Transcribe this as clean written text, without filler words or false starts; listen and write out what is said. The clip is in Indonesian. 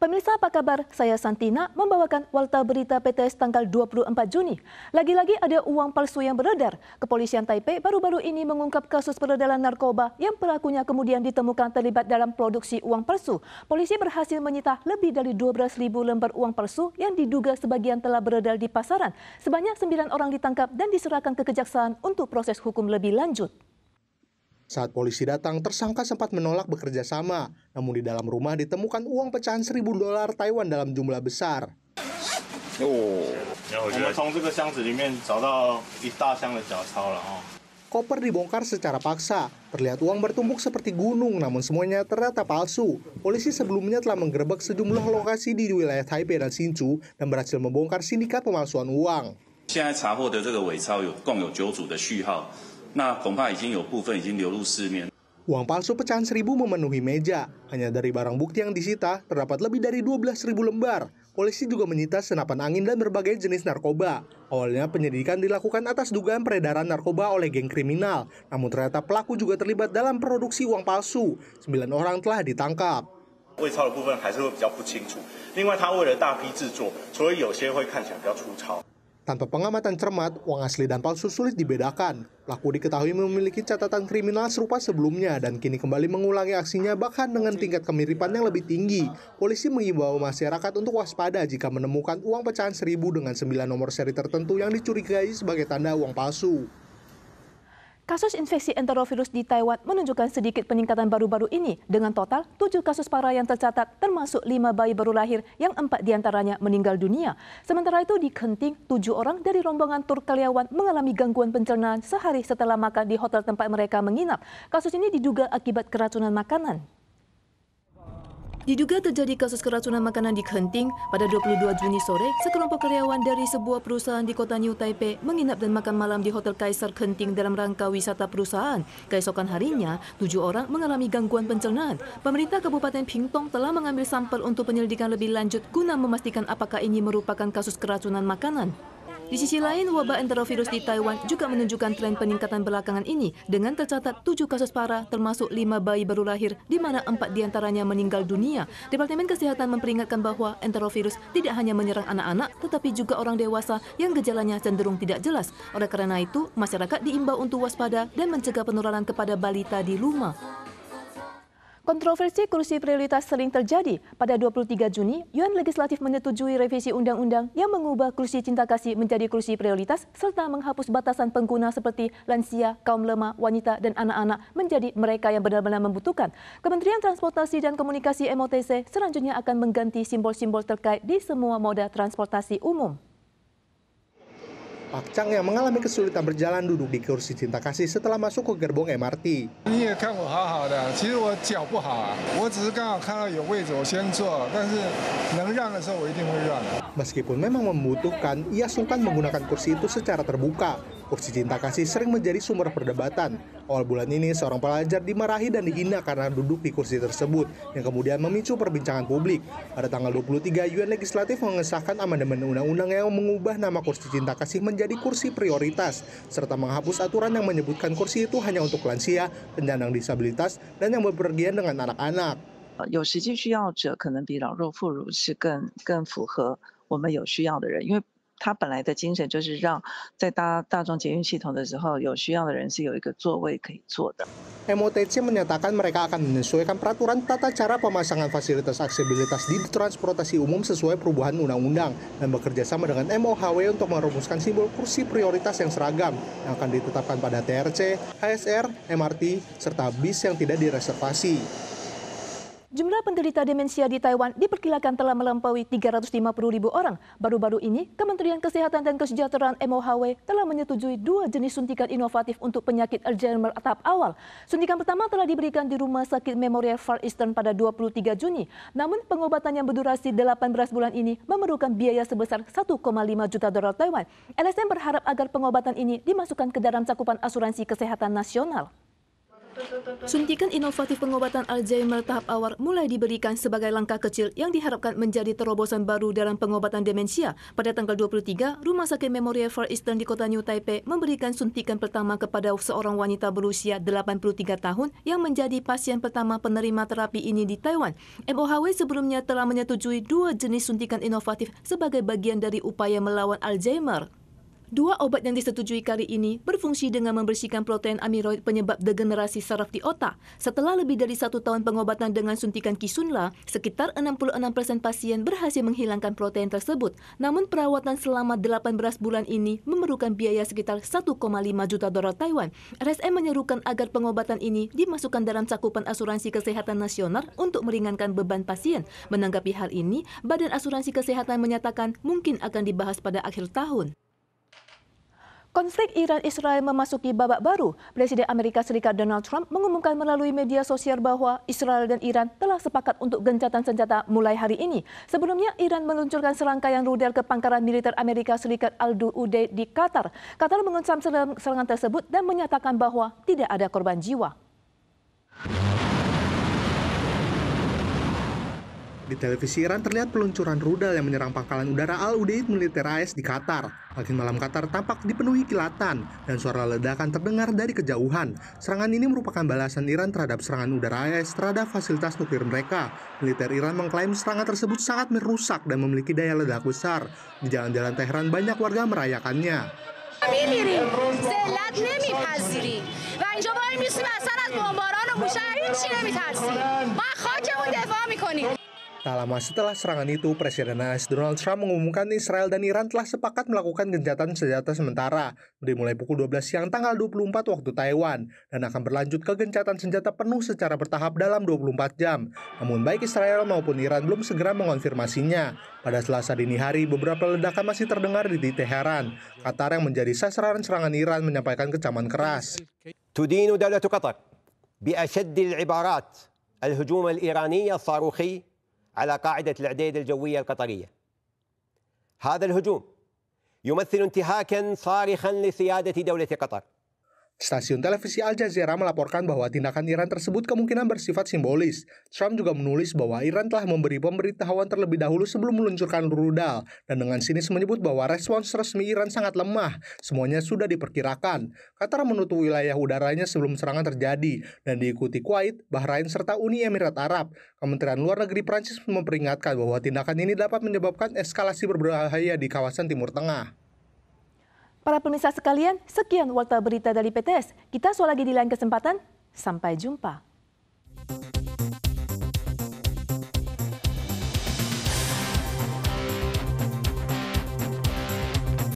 Pemirsa apa kabar? Saya Santina membawakan Warta Berita PTS tanggal 24 Juni. Lagi-lagi ada uang palsu yang beredar. Kepolisian Taipei baru-baru ini mengungkap kasus peredaran narkoba yang pelakunya kemudian ditemukan terlibat dalam produksi uang palsu. Polisi berhasil menyita lebih dari 12.000 lembar uang palsu yang diduga sebagian telah beredar di pasaran. Sebanyak 9 orang ditangkap dan diserahkan ke kejaksaan untuk proses hukum lebih lanjut. Saat polisi datang, tersangka sempat menolak bekerja sama. Namun di dalam rumah ditemukan uang pecahan $1.000 Taiwan dalam jumlah besar. Koper dibongkar secara paksa. Terlihat uang bertumpuk seperti gunung, namun semuanya ternyata palsu. Polisi sebelumnya telah menggerebek sejumlah lokasi di wilayah Taipei dan Hsinchu dan berhasil membongkar sindikat pemalsuan uang. Uang palsu pecahan 1.000 memenuhi meja. Hanya dari barang bukti yang disita, terdapat lebih dari 12.000 lembar. Polisi juga menyita senapan angin dan berbagai jenis narkoba. Awalnya penyelidikan dilakukan atas dugaan peredaran narkoba oleh geng kriminal. Namun ternyata pelaku juga terlibat dalam produksi uang palsu. 9 orang telah ditangkap. Tanpa pengamatan cermat, uang asli dan palsu sulit dibedakan. Pelaku diketahui memiliki catatan kriminal serupa sebelumnya dan kini kembali mengulangi aksinya bahkan dengan tingkat kemiripan yang lebih tinggi. Polisi mengimbau masyarakat untuk waspada jika menemukan uang pecahan 1.000 dengan 9 nomor seri tertentu yang dicurigai sebagai tanda uang palsu. Kasus infeksi enterovirus di Taiwan menunjukkan sedikit peningkatan baru-baru ini dengan total 7 kasus parah yang tercatat termasuk 5 bayi baru lahir yang 4 diantaranya meninggal dunia. Sementara itu di Genting, 7 orang dari rombongan tur karyawan mengalami gangguan pencernaan sehari setelah makan di hotel tempat mereka menginap. Kasus ini diduga akibat keracunan makanan. Diduga terjadi kasus keracunan makanan di Genting pada 22 Juni sore, sekelompok karyawan dari sebuah perusahaan di kota New Taipei menginap dan makan malam di Hotel Kaisar Genting dalam rangka wisata perusahaan. Keesokan harinya, 7 orang mengalami gangguan pencernaan. Pemerintah Kabupaten Pingtung telah mengambil sampel untuk penyelidikan lebih lanjut guna memastikan apakah ini merupakan kasus keracunan makanan. Di sisi lain, wabah enterovirus di Taiwan juga menunjukkan tren peningkatan belakangan ini dengan tercatat 7 kasus parah termasuk 5 bayi baru lahir di mana 4 diantaranya meninggal dunia. Departemen Kesehatan memperingatkan bahwa enterovirus tidak hanya menyerang anak-anak tetapi juga orang dewasa yang gejalanya cenderung tidak jelas. Oleh karena itu, masyarakat diimbau untuk waspada dan mencegah penularan kepada balita di rumah. Kontroversi kursi prioritas sering terjadi. Pada 23 Juni, Yuan Legislatif menyetujui revisi undang-undang yang mengubah kursi cinta kasih menjadi kursi prioritas serta menghapus batasan pengguna seperti lansia, kaum lemah, wanita, dan anak-anak menjadi mereka yang benar-benar membutuhkan. Kementerian Transportasi dan Komunikasi MOTC selanjutnya akan mengganti simbol-simbol terkait di semua moda transportasi umum. Pak Chang yang mengalami kesulitan berjalan duduk di kursi cinta kasih setelah masuk ke gerbong MRT. Meskipun memang membutuhkan, ia sungkan menggunakan kursi itu secara terbuka. Kursi cinta kasih sering menjadi sumber perdebatan. Awal bulan ini, seorang pelajar dimarahi dan dihina karena duduk di kursi tersebut, yang kemudian memicu perbincangan publik. Pada tanggal 23, Yuan Legislatif mengesahkan amandemen undang-undang yang mengubah nama kursi cinta kasih menjadi kursi prioritas, serta menghapus aturan yang menyebutkan kursi itu hanya untuk lansia, penyandang disabilitas, dan yang bepergian dengan anak-anak. 有实际需要者可能比老弱妇孺是更符合我们有需要的人，因为他本来的精神就是让在搭大众捷运系统的时候，有需要的人是有一个座位可以坐的。 MOTC menyatakan mereka akan menyesuaikan peraturan tata cara pemasangan fasilitas aksesibilitas di transportasi umum sesuai perubahan undang-undang dan bekerja sama dengan MOHW untuk merumuskan simbol kursi prioritas yang seragam yang akan ditetapkan pada TRC, HSR, MRT, serta bis yang tidak direservasi. Jumlah penderita demensia di Taiwan diperkirakan telah melampaui 350.000 orang. Baru-baru ini, Kementerian Kesehatan dan Kesejahteraan MOHW telah menyetujui 2 jenis suntikan inovatif untuk penyakit Alzheimer tahap awal. Suntikan pertama telah diberikan di Rumah Sakit Memorial Far Eastern pada 23 Juni. Namun, pengobatan yang berdurasi 18 bulan ini memerlukan biaya sebesar 1,5 juta dolar Taiwan. LSM berharap agar pengobatan ini dimasukkan ke dalam cakupan asuransi kesehatan nasional. Suntikan inovatif pengobatan Alzheimer tahap awal mulai diberikan sebagai langkah kecil yang diharapkan menjadi terobosan baru dalam pengobatan demensia. Pada tanggal 23, Rumah Sakit Memorial Far Eastern di kota New Taipei memberikan suntikan pertama kepada seorang wanita berusia 83 tahun yang menjadi pasien pertama penerima terapi ini di Taiwan. MOHW sebelumnya telah menyetujui 2 jenis suntikan inovatif sebagai bagian dari upaya melawan Alzheimer. 2 obat yang disetujui kali ini berfungsi dengan membersihkan protein amiloid penyebab degenerasi saraf di otak. Setelah lebih dari 1 tahun pengobatan dengan suntikan Kisunla, sekitar 66% pasien berhasil menghilangkan protein tersebut. Namun perawatan selama 18 bulan ini memerlukan biaya sekitar 1,5 juta dolar Taiwan. RSM menyerukan agar pengobatan ini dimasukkan dalam cakupan asuransi kesehatan nasional untuk meringankan beban pasien. Menanggapi hal ini, Badan Asuransi Kesehatan menyatakan mungkin akan dibahas pada akhir tahun. Konflik Iran-Israel memasuki babak baru. Presiden Amerika Serikat Donald Trump mengumumkan melalui media sosial bahwa Israel dan Iran telah sepakat untuk gencatan senjata mulai hari ini. Sebelumnya, Iran meluncurkan serangkaian rudal ke pangkalan militer Amerika Serikat Al-Udeid di Qatar. Qatar mengecam serangan tersebut dan menyatakan bahwa tidak ada korban jiwa. Di televisi Iran terlihat peluncuran rudal yang menyerang pangkalan udara Al-Udeid militer AS di Qatar. Langit malam Qatar tampak dipenuhi kilatan dan suara ledakan terdengar dari kejauhan. Serangan ini merupakan balasan Iran terhadap serangan udara AS terhadap fasilitas nuklir mereka. Militer Iran mengklaim serangan tersebut sangat merusak dan memiliki daya ledak besar. Di jalan-jalan Teheran banyak warga merayakannya. Tak lama setelah serangan itu, Presiden AS Donald Trump mengumumkan Israel dan Iran telah sepakat melakukan gencatan senjata sementara dimulai pukul 12 siang tanggal 24 waktu Taiwan dan akan berlanjut ke gencatan senjata penuh secara bertahap dalam 24 jam. Namun baik Israel maupun Iran belum segera mengonfirmasinya. Pada Selasa dini hari, beberapa ledakan masih terdengar di Teheran. Qatar yang menjadi sasaran serangan Iran menyampaikan kecaman keras. تدين دولة قطر بأشد العبارات الهجوم الإيراني الصاروخي على قاعدة العديد الجوية القطرية. هذا الهجوم يمثل انتهاكا صارخا لسيادة دولة قطر. Stasiun televisi Al Jazeera melaporkan bahwa tindakan Iran tersebut kemungkinan bersifat simbolis. Trump juga menulis bahwa Iran telah memberi pemberitahuan terlebih dahulu sebelum meluncurkan rudal, dan dengan sinis menyebut bahwa respons resmi Iran sangat lemah. Semuanya sudah diperkirakan. Qatar menutup wilayah udaranya sebelum serangan terjadi, dan diikuti Kuwait, Bahrain, serta Uni Emirat Arab. Kementerian Luar Negeri Prancis memperingatkan bahwa tindakan ini dapat menyebabkan eskalasi berbahaya di kawasan Timur Tengah. Para pemirsa sekalian, sekian warta berita dari PTS. Kita soal lagi di lain kesempatan. Sampai jumpa.